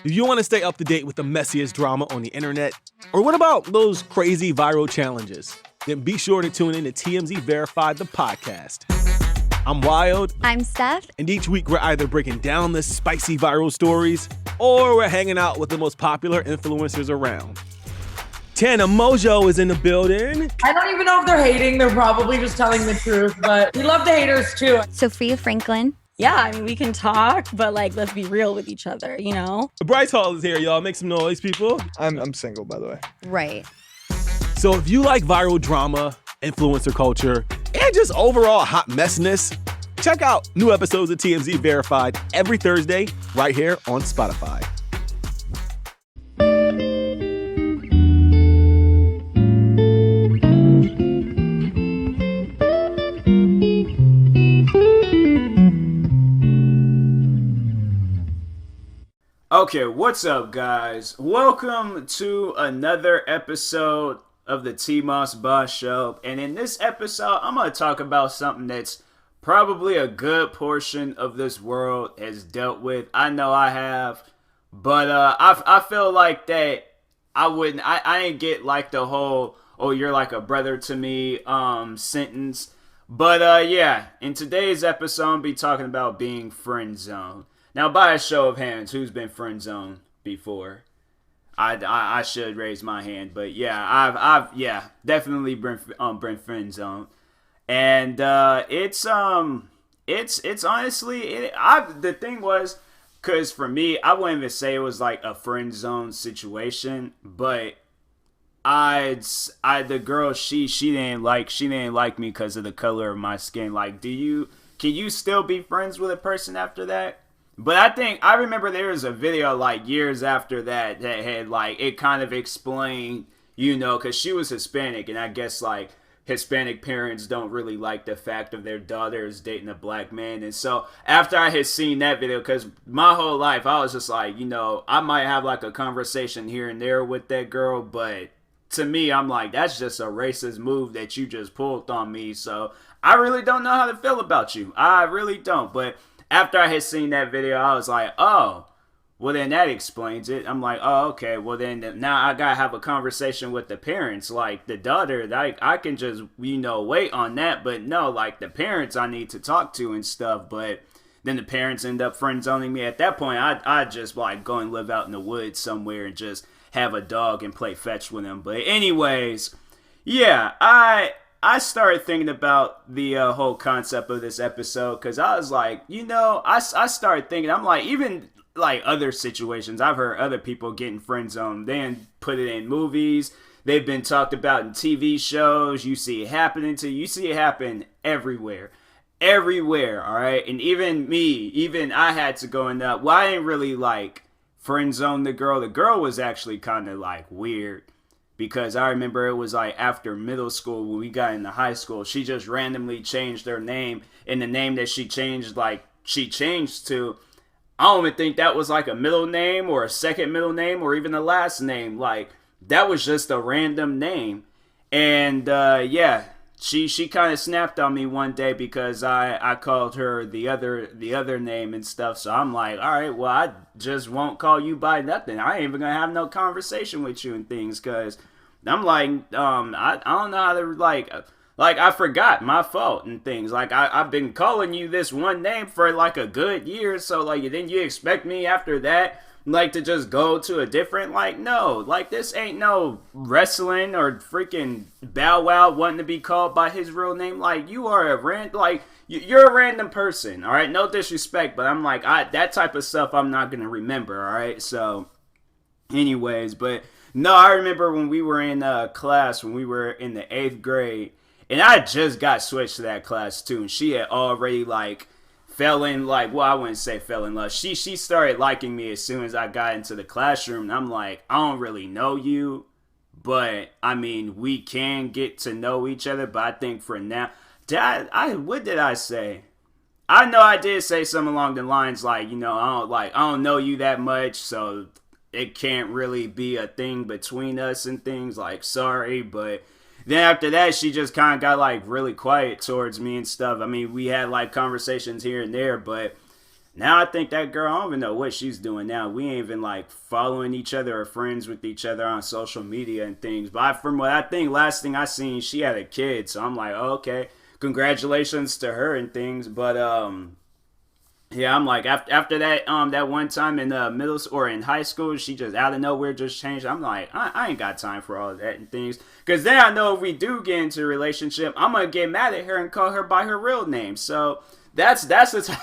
Do you want to stay up to date with the messiest drama on the internet? Or what about those crazy viral challenges? Then be sure to tune in to TMZ Verified, the podcast. I'm Wild. I'm Steph. And each week we're either breaking down the spicy viral stories or we're hanging out with the most popular influencers around. Tana Mojo is in the building. I don't even know if they're hating. They're probably just telling the truth, but we love the haters too. Sophia Franklin. Yeah, I mean, we can talk, but let's be real with each other, you know? Bryce Hall is here, y'all. Make some noise, people. I'm single, by the way. Right. So if you like viral drama, influencer culture, and just overall hot messiness, check out new episodes of TMZ Verified every Thursday right here on Spotify. Okay, what's up, guys? Welcome to another episode of the TMossBoss Show. And in this episode, I'm going to talk about something that's probably a good portion of this world has dealt with. I know I have, but I feel like that I ain't get like the whole, oh, you're like a brother to me sentence. But yeah, in today's episode, I'll be talking about being friendzone. Now, by a show of hands, who's been friendzoned before? I should raise my hand, but yeah, I've definitely been friendzoned, and it's honestly the thing was, cause for me, I wouldn't even say it was like a friendzone situation, but the girl she didn't like me because of the color of my skin. Like, can you still be friends with a person after that? But I remember there was a video like years after that had like, it kind of explained, you know, because she was Hispanic, and I guess like Hispanic parents don't really like the fact of their daughters dating a black man. And so after I had seen that video, because my whole life I was just like, you know, I might have like a conversation here and there with that girl, but to me, I'm like, that's just a racist move that you just pulled on me. So I really don't know how to feel about you. I really don't. But after I had seen that video, I was like, oh, well, then that explains it. I'm like, oh, okay, well, then now I got to have a conversation with the parents. Like, the daughter, I can just, you know, wait on that. But no, like, the parents I need to talk to and stuff. But then the parents end up friend-zoning me. At that point, I just, like, go and live out in the woods somewhere and just have a dog and play fetch with them. But anyways, yeah, I started thinking about the whole concept of this episode, because I was like, you know, I started thinking, I'm like, even like other situations, I've heard other people getting friend zoned. They put it in movies. They've been talked about in TV shows. You see it happening you see it happen everywhere. Everywhere, all right? And even I had to go in that. Well, I didn't really like friend zone the girl. The girl was actually kind of like weird. Because I remember it was like after middle school, when we got into high school, she just randomly changed her name. And the name that she changed to, I don't even think that was like a middle name or a second middle name or even a last name. Like, that was just a random name. And yeah, she kind of snapped on me one day because I called her the other name and stuff. So I'm like, all right, well, I just won't call you by nothing. I ain't even gonna have no conversation with you and things, because I'm like, I don't know how to like I forgot, my fault and things. Like, I've been calling you this one name for like a good year, so like, then you expect me after that like to just go to a different, like, no, like, this ain't no wrestling or freaking Bow Wow wanting to be called by his real name. Like, you are you're a random person, all right? No disrespect, but I'm like, that type of stuff I'm not gonna remember, all right? So anyways, but no, I remember when we were in class, when we were in the 8th grade, and I just got switched to that class too, and she had already like fell in, like, well, I wouldn't say fell in love. She started liking me as soon as I got into the classroom. And I'm like, I don't really know you, but I mean, we can get to know each other. But I think for now, what did I say? I know I did say something along the lines like, you know, I don't know you that much, so it can't really be a thing between us and things. Like, sorry, but then after that, she just kind of got like really quiet towards me and stuff. I mean, we had like conversations here and there, but Now I think that girl, I don't even know what she's doing now. We ain't even like following each other or friends with each other on social media and things. But from what I think, last thing I seen, she had a kid. So I'm like, oh, okay, congratulations to her and things. But yeah, I'm like after that that one time in middle or in high school, she just out of nowhere just changed. I'm like, I ain't got time for all of that and things. Cause then I know if we do get into a relationship, I'm gonna get mad at her and call her by her real name. So that's the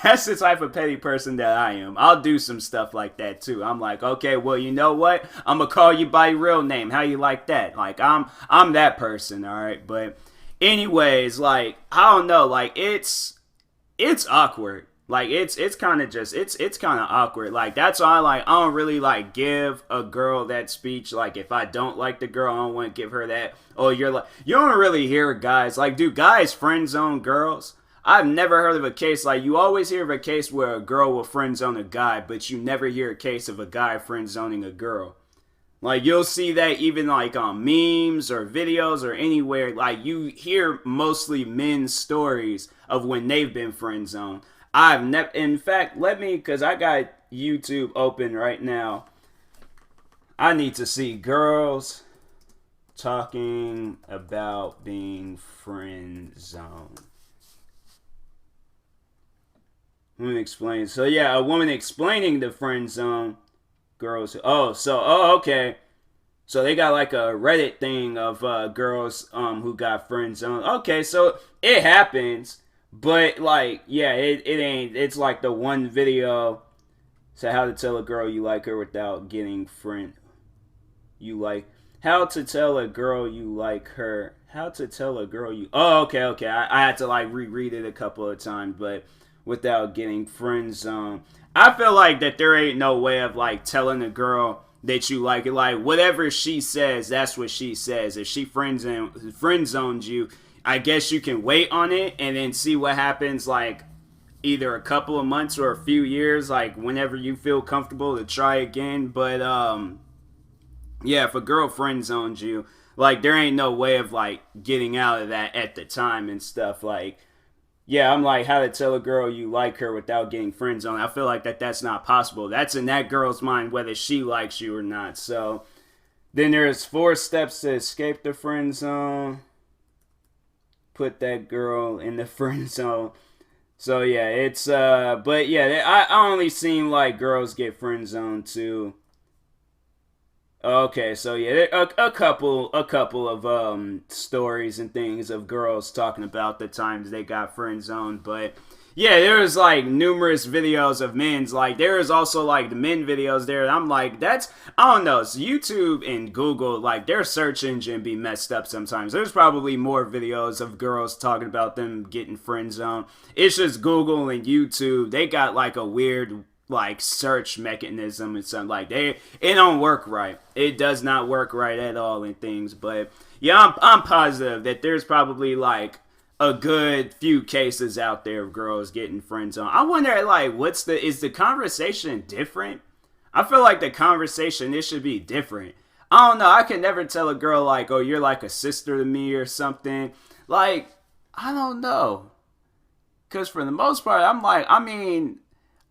that's the type of petty person that I am. I'll do some stuff like that too. I'm like, okay, well, you know what? I'm gonna call you by your real name. How you like that? Like I'm that person, all right. But anyways, like I don't know, like it's awkward. Like it's kind of just it's kind of awkward. Like that's why I don't really like give a girl that speech. Like if I don't like the girl, I don't want to give her that. Oh, you're like, you don't really hear guys like, do guys friend zone girls? I've never heard of a case like, you always hear of a case where a girl will friend zone a guy, but you never hear a case of a guy friend zoning a girl. Like you'll see that even like on memes or videos or anywhere. Like you hear mostly men's stories of when they've been friend zoned. I've never, in fact, because I got YouTube open right now. I need to see girls talking about being friend zoned. Woman explains. So yeah, a woman explaining the friend zone. Girls. Okay. So they got like a Reddit thing of girls who got friend zoned. Okay, so it happens. But like, yeah, it ain't. It's like the one video. So how to tell a girl you like her without getting friend. You like how to tell a girl you like her. How to tell a girl you. Oh, okay. I had to like reread it a couple of times, but without getting friend zoned. I feel like that there ain't no way of like telling a girl that you like it. Like whatever she says, that's what she says. If she friend zoned you, I guess you can wait on it and then see what happens, like either a couple of months or a few years, like whenever you feel comfortable to try again. But yeah, if a girl friend zones you, like there ain't no way of like getting out of that at the time and stuff. Like, yeah, I'm like, how to tell a girl you like her without getting friend zoned. I feel like that's not possible. That's in that girl's mind whether she likes you or not. So then there's 4 steps to escape the friend zone. Put that girl in the friend zone. So yeah, it's but yeah, I only seen like girls get friend zoned too. Okay, so yeah, a couple of stories and things of girls talking about the times they got friend zoned, but yeah, there was like numerous videos of men's. Like there is also like the men videos there. I'm like, I don't know. It's YouTube and Google, like their search engine be messed up sometimes. There's probably more videos of girls talking about them getting friend zoned. It's just Google and YouTube. They got like a weird like search mechanism and something like it don't work right. It does not work right at all and things. But yeah, I'm positive that there's probably like a good few cases out there of girls getting friend zoned. I wonder, like, is the conversation different? I feel like the conversation, it should be different. I don't know. I can never tell a girl, like, oh, you're like a sister to me or something. Like, I don't know. Because for the most part, I'm like, I mean,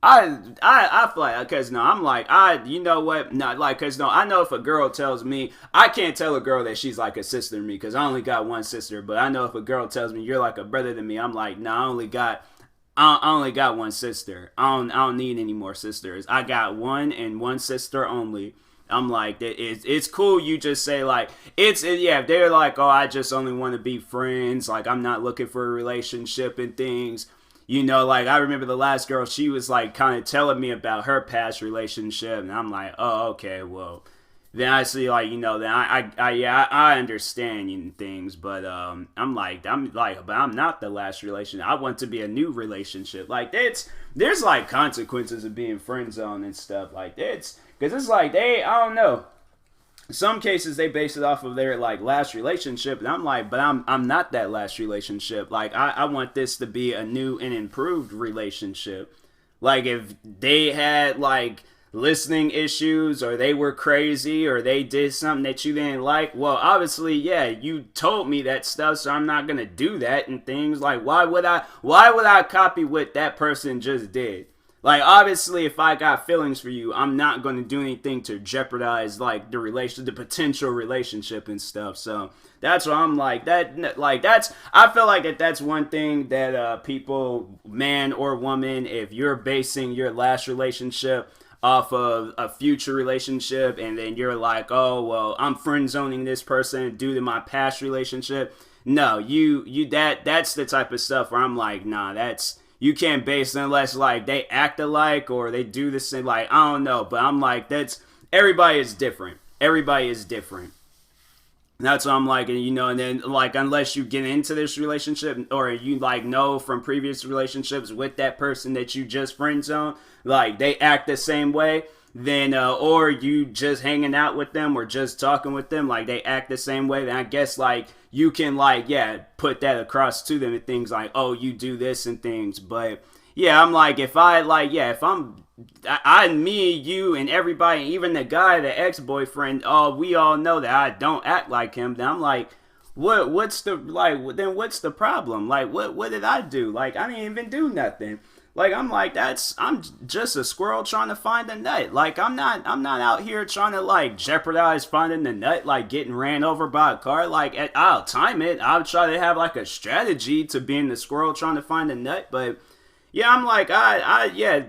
I feel like, because no, I'm like, you know what? Not like, because no, I know if a girl tells me, I can't tell a girl that she's like a sister to me because I only got one sister. But I know if a girl tells me you're like a brother to me, I'm like, no, I only got one sister. I don't need any more sisters. I got one and one sister only. I'm like, it's cool. You just say like, yeah, if they're like, oh, I just only want to be friends. Like, I'm not looking for a relationship and things. You know, like, I remember the last girl, she was, like, kind of telling me about her past relationship, and I'm like, oh, okay, well, then I see, like, you know, then I understand and things, but, I'm like, but I'm not the last relationship. I want to be a new relationship. Like, there's, like, consequences of being friend zoned and stuff, like, because it's like, I don't know. Some cases they base it off of their like last relationship, and I'm like, but I'm not that last relationship. Like I want this to be a new and improved relationship. Like if they had like listening issues, or they were crazy, or they did something that you didn't like, well, obviously, yeah, you told me that stuff, so I'm not gonna do that and things. Like, why would I copy what that person just did? Like, obviously, if I got feelings for you, I'm not going to do anything to jeopardize, like, the potential relationship and stuff. So that's why I'm like, I feel like that's one thing that people, man or woman, if you're basing your last relationship off of a future relationship, and then you're like, oh, well, I'm friend zoning this person due to my past relationship. No, that's the type of stuff where I'm like, nah, you can't base it unless, like, they act alike or they do the same. Like, I don't know. But I'm like, everybody is different. Everybody is different. That's what I'm like, and then, like, unless you get into this relationship or you, like, know from previous relationships with that person that you just friend zone, like, they act the same way, then, or you just hanging out with them or just talking with them, like, they act the same way, then I guess, like, you can, like, yeah, put that across to them and things like, oh, you do this and things. But yeah, I'm like, if me, you, and everybody, even the guy, the ex-boyfriend, we all know that I don't act like him, then I'm like, what's the problem? Like, what did I do? Like, I didn't even do nothing. Like, I'm like, I'm just a squirrel trying to find a nut. Like, I'm not out here trying to, like, jeopardize finding the nut, like, getting ran over by a car. Like, I'll time it. I'll try to have, like, a strategy to being the squirrel trying to find a nut. But, yeah, I'm like,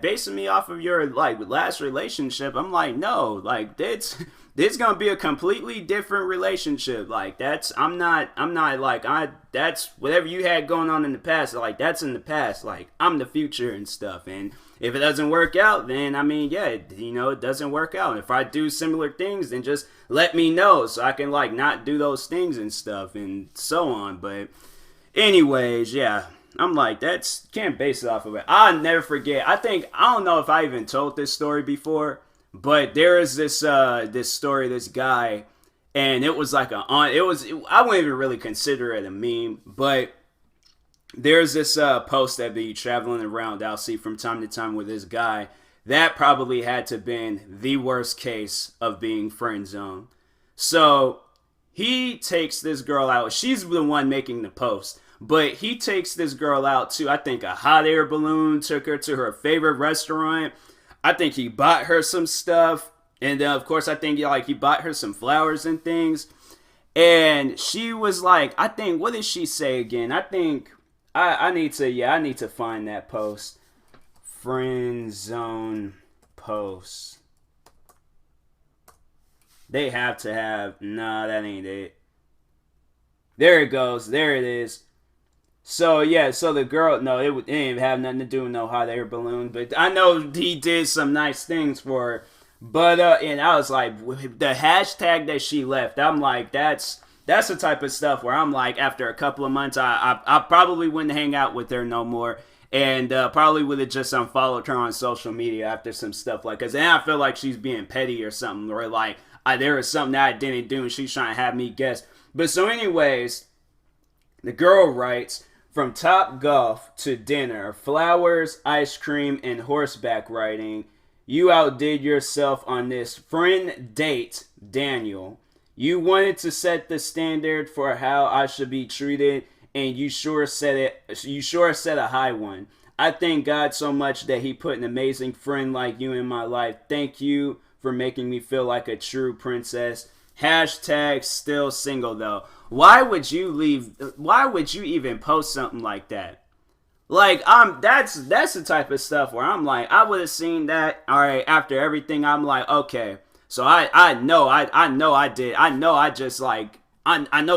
basing me off of your, like, last relationship, I'm like, no, like, this gonna be a completely different relationship. Like, that's whatever you had going on in the past, like, that's in the past. Like, I'm the future and stuff. And if it doesn't work out, then, I mean, yeah, it doesn't work out. And if I do similar things, then just let me know so I can, like, not do those things and stuff and so on. But anyways, yeah, I'm like, can't base it off of it. I'll never forget. I don't know if I even told this story before, but there is this story, this guy, and it was like I wouldn't even really consider it a meme, but there's this post that be traveling around I'll see from time to time with this guy that probably had to have been the worst case of being friend zoned. So he takes this girl out. She's the one making the post, but he takes this girl out to, I think, a hot air balloon, took her to her favorite restaurant. I think he bought her some stuff. And of course, I think he bought her some flowers and things. And she was like, I think, what did she say again? I think I need to find that post. Friend zone post. They have to have, nah, that ain't it. There it goes. There it is. So, yeah, so the girl, no, it didn't have nothing to do with no hot air balloon, but I know he did some nice things for her. But, and I was like, the hashtag that she left, I'm like, that's the type of stuff where I'm like, after a couple of months, I probably wouldn't hang out with her no more, and probably would have just unfollowed her on social media after some stuff like, because then I feel like she's being petty or something, or like, there was something that I didn't do, and she's trying to have me guess. But so anyways, the girl writes, from Top Golf to dinner, flowers, ice cream, and horseback riding, you outdid yourself on this friend date, Daniel. You wanted to set the standard for how I should be treated, and you sure set a high one. I thank God so much that he put an amazing friend like you in my life. Thank you for making me feel like a true princess. Hashtag still single though. Why would you even post something like that? Like, that's the type of stuff where I'm like, I would have seen that, all right, after everything, I'm like, okay, so I know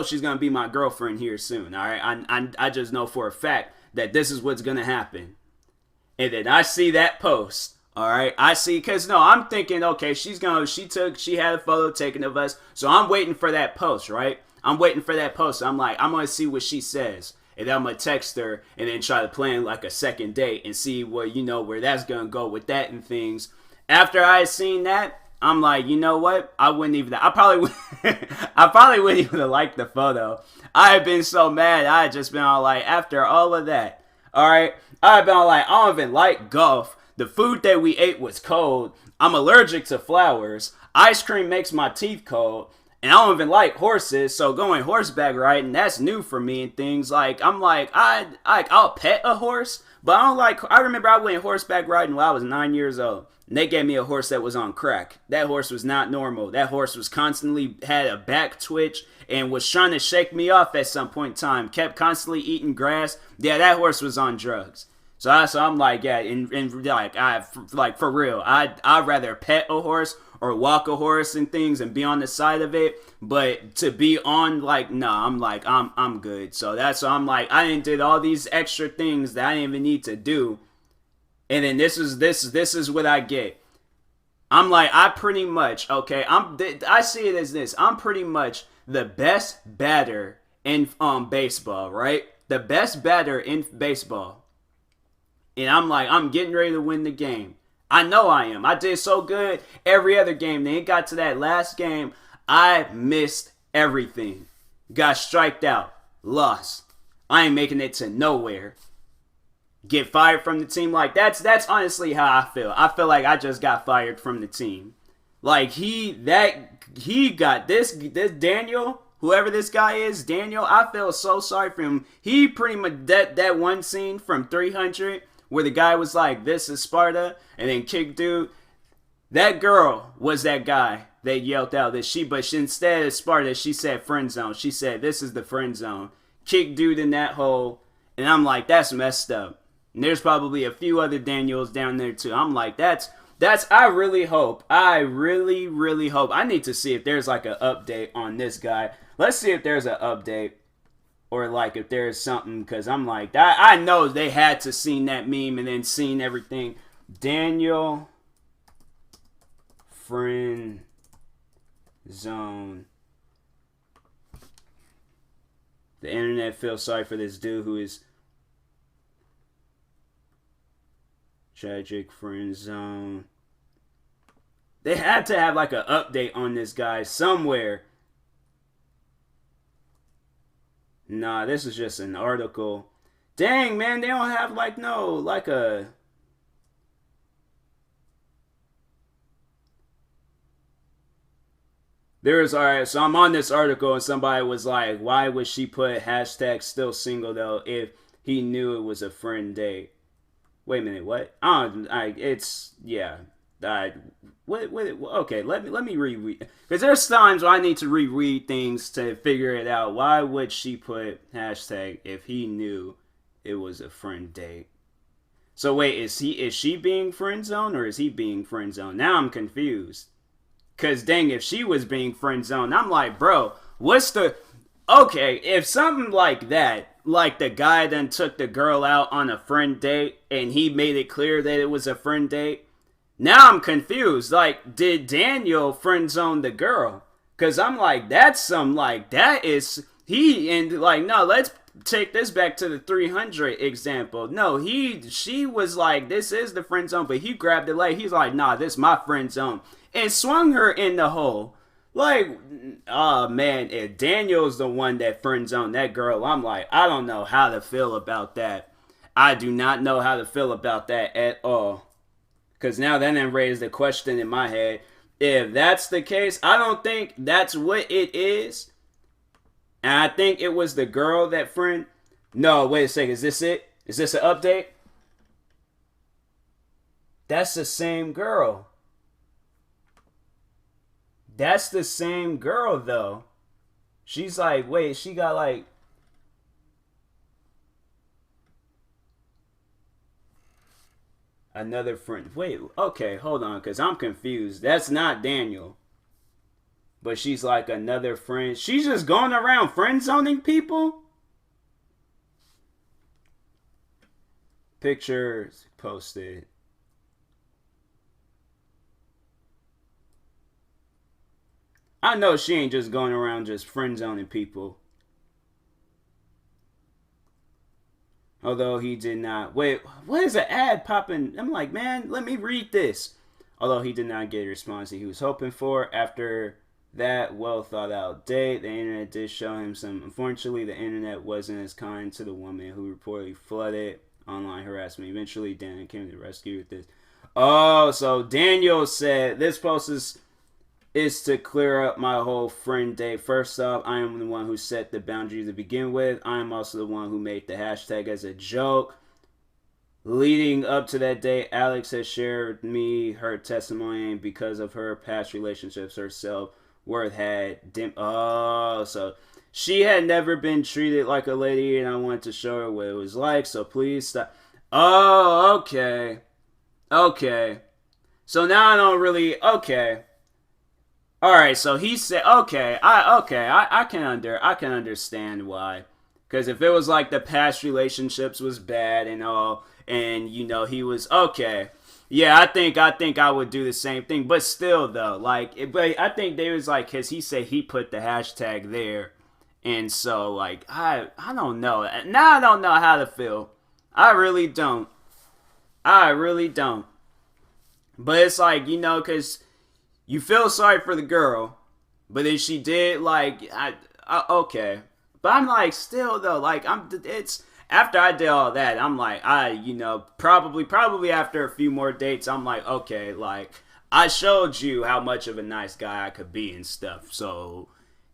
she's gonna be my girlfriend here soon, all right, I just know for a fact that this is what's gonna happen, and then I see that post. All right, I see, because no, I'm thinking, okay, she had a photo taken of us, so I'm waiting for that post, right? I'm waiting for that post. I'm like, I'm going to see what she says, and then I'm going to text her, and then try to plan like a second date, and see where that's going to go with that and things. After I had seen that, I'm like, you know what? I probably wouldn't even have liked the photo. I had been so mad. I had just been all like, after all of that, all right, I had been all like, I don't even like golf. The food that we ate was cold. I'm allergic to flowers. Ice cream makes my teeth cold. And I don't even like horses, so going horseback riding, that's new for me and things. Like, I'm like, I'll pet a horse, but I don't like, I remember I went horseback riding when I was 9 years old. And they gave me a horse that was on crack. That horse was not normal. That horse was constantly, had a back twitch and was trying to shake me off at some point in time. Kept constantly eating grass. Yeah, that horse was on drugs. So I'm like, yeah, like for real, I'd rather pet a horse or walk a horse and things and be on the side of it, but to be on, like, nah, I'm good. So that's why I'm like, I did all these extra things that I didn't even need to do, and then this is what I get. I'm like, I pretty much, okay, I see it as this. I'm pretty much the best batter in baseball, right? The best batter in baseball. And I'm like, I'm getting ready to win the game. I know I am. I did so good every other game. Then it got to that last game. I missed everything. Got striked out. Lost. I ain't making it to nowhere. Get fired from the team. Like, that's honestly how I feel. I feel like I just got fired from the team. Like, he got this Daniel, whoever this guy is, Daniel, I feel so sorry for him. He pretty much, that one scene from 300 where the guy was like, this is Sparta, and then kick dude. That girl was that guy that yelled out that but instead of Sparta, she said friend zone. She said, this is the friend zone. Kick dude in that hole. And I'm like, that's messed up. And there's probably a few other Daniels down there too. I'm like, I really hope. I really, really hope. I need to see if there's like an update on this guy. Let's see if there's an update. Or like if there's something, because I'm like, I know they had to seen that meme and then seen everything. Daniel Friend Zone. The internet feels sorry for this dude who is tragic friend zone. They had to have like an update on this guy somewhere. Nah, this is just an article. Dang, man, they don't have like a... Alright, so I'm on this article and somebody was like, why would she put hashtag still single though if he knew it was a friend date? Wait a minute, what? Okay, let me reread. Because there's times where I need to reread things to figure it out. Why would she put hashtag if he knew it was a friend date? So wait, is she being friend zoned or is he being friend zoned? Now I'm confused. Because dang, if she was being friend zoned, I'm like, bro, okay, if something like that, like the guy then took the girl out on a friend date and he made it clear that it was a friend date, now I'm confused. Like, did Daniel friend zone the girl? Because I'm like, no, let's take this back to the 300 example. No, she was like, this is the friend zone, but he grabbed the leg. He's like, nah, this is my friend zone. And swung her in the hole. Like, oh man, if Daniel's the one that friend zoned that girl, I'm like, I don't know how to feel about that. I do not know how to feel about that at all. Because now that then raised the question in my head. If that's the case, I don't think that's what it is. And I think it was the girl that friend. No, wait a second. Is this it? Is this an update? That's the same girl. That's the same girl, though. She's like, wait, she got like... Another friend. Wait, okay, hold on, because I'm confused. That's not Daniel. But she's like another friend. She's just going around friend zoning people? Pictures posted. I know she ain't just going around just friend zoning people. Although he did not. Wait, what is an ad popping? I'm like, man, let me read this. Although he did not get a response that he was hoping for. After that well thought out date, the internet did show him some. Unfortunately, the internet wasn't as kind to the woman who reportedly flooded online harassment. Eventually, Dan came to the rescue with this. Oh, so Daniel said this post is to clear up my whole friend date. First off, I am the one who set the boundary to begin with. I am also the one who made the hashtag as a joke. Leading up to that date, Alex has shared me her testimony, and because of her past relationships, her self-worth had so she had never been treated like a lady, and I wanted to show her what it was like, so please stop. Oh, okay. Okay. So now I don't really, okay. Alright, so he said, I can understand why. Because if it was like the past relationships was bad and all, and you know he was okay, yeah, I think I would do the same thing. But still though, but I think there was like, cause he said he put the hashtag there, and so like I don't know. Now I don't know how to feel. I really don't. But it's like, you know, cause you feel sorry for the girl, but then she did like okay. But I'm like, still though, like it's after I did all that, I'm like, probably after a few more dates, I'm like, okay, like I showed you how much of a nice guy I could be and stuff. So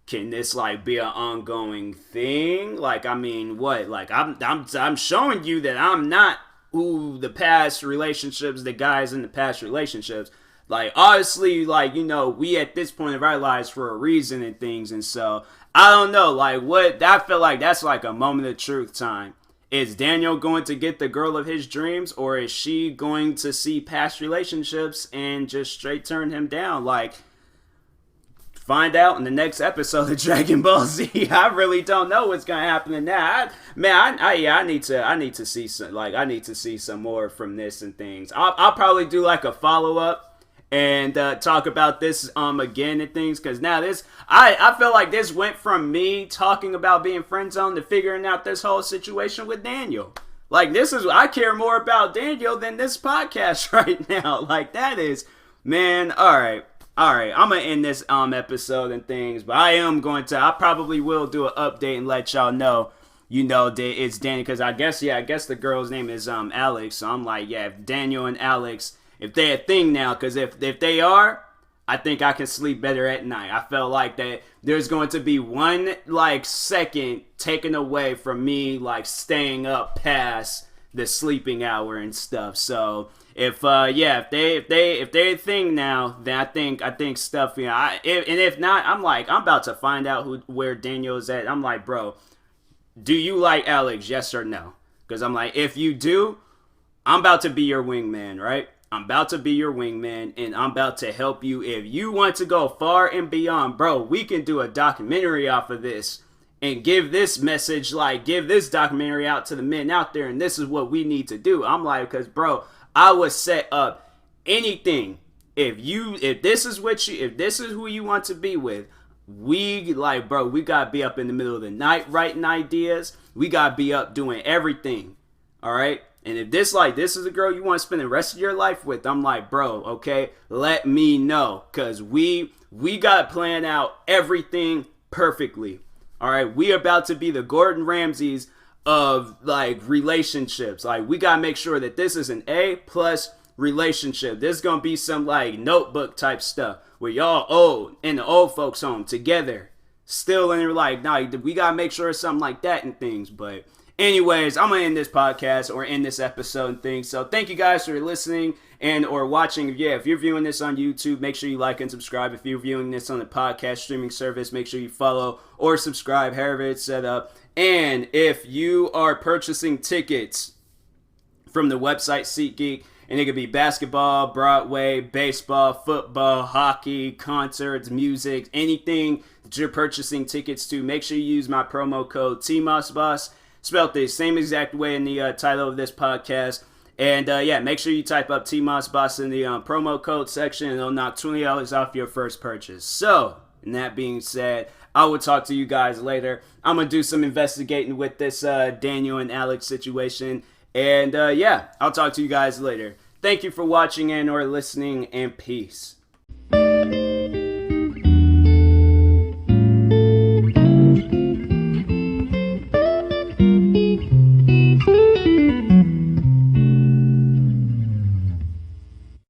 can this like be an ongoing thing? Like, I mean, what? Like I'm showing you that I'm not who the past relationships, the guys in the past relationships. Like, obviously, like, you know, we at this point of our lives for a reason and things, and so I don't know, like, what, I feel like that's like a moment of truth time. Is Daniel going to get the girl of his dreams, or is she going to see past relationships and just straight turn him down? Like, find out in the next episode of Dragon Ball Z. I really don't know what's gonna happen in that. I need to see some, like, I need to see some more from this and things. I'll probably do like a follow up and talk about this again and things, because now this I feel like this went from me talking about being friendzone to figuring out this whole situation with Daniel. Like, this is, I care more about Daniel than this podcast right now. Like, that is, man, all right, I'm gonna end this episode and things, but I probably will do an update and let y'all know, you know, that it's Daniel, because I guess the girl's name is Alex, so I'm like, yeah, if Daniel and Alex, if they're a thing now, because if they are, I think I can sleep better at night. I felt like that there's going to be one like second taken away from me like staying up past the sleeping hour and stuff. So if they're a thing now, then I think stuff, you know, if not, I'm about to find out where Daniel's at. I'm like, bro, do you like Alex? Yes or no? Because I'm like, if you do, I'm about to be your wingman, right? I'm about to be your wingman, and I'm about to help you. If you want to go far and beyond, bro, we can do a documentary off of this and give this message, like, give this documentary out to the men out there, and this is what we need to do. I'm like, because, bro, I would set up anything. If this is who you want to be with, we gotta be up in the middle of the night writing ideas. We gotta be up doing everything. All right? And if this is a girl you want to spend the rest of your life with, I'm like, bro, okay, let me know. Because we got to plan out everything perfectly. All right, we about to be the Gordon Ramsays of, like, relationships. Like, we got to make sure that this is an A+ relationship. There's going to be some, like, notebook type stuff where y'all old in the old folks home together. Still in your life. Nah, we got to make sure it's something like that and things, but anyways, I'm going to end this podcast or end this episode and things. So thank you guys for listening and or watching. Yeah, if you're viewing this on YouTube, make sure you like and subscribe. If you're viewing this on the podcast streaming service, make sure you follow or subscribe, however it's set up. And if you are purchasing tickets from the website SeatGeek, and it could be basketball, Broadway, baseball, football, hockey, concerts, music, anything that you're purchasing tickets to, make sure you use my promo code TMossBoss. Spelled the same exact way in the title of this podcast. And make sure you type up TMossBoss in the promo code section, and it'll knock $20 off your first purchase. So, and that being said, I will talk to you guys later. I'm going to do some investigating with this Daniel and Alex situation. And I'll talk to you guys later. Thank you for watching and or listening, and peace.